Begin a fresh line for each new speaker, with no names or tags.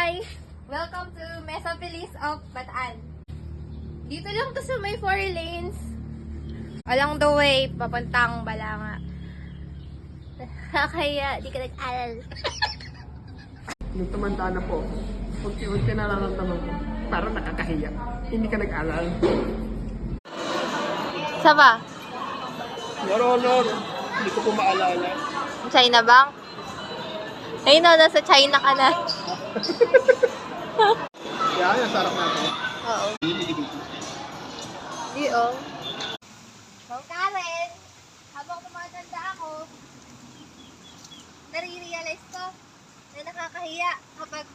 Hi! Welcome to Mesa Feliz of Bataan. Dito lang to sa may 4 lanes. Along the way, papuntang Balanga. Kaya, di ka nag-aral.
Nung tumanda na po, unti-unti nararamdaman ko, parang nakakahiya. Hindi ka nag-alal.
Saba?
Your Honor, hindi ko po maalala.
China Bank? Ayun na, nasa China ka na.
Kaya yan, sarap natin.
Oo. Di oh. Ma'am Karen, habang tumatanda ako, nare-realize ko na nakakahiya kapag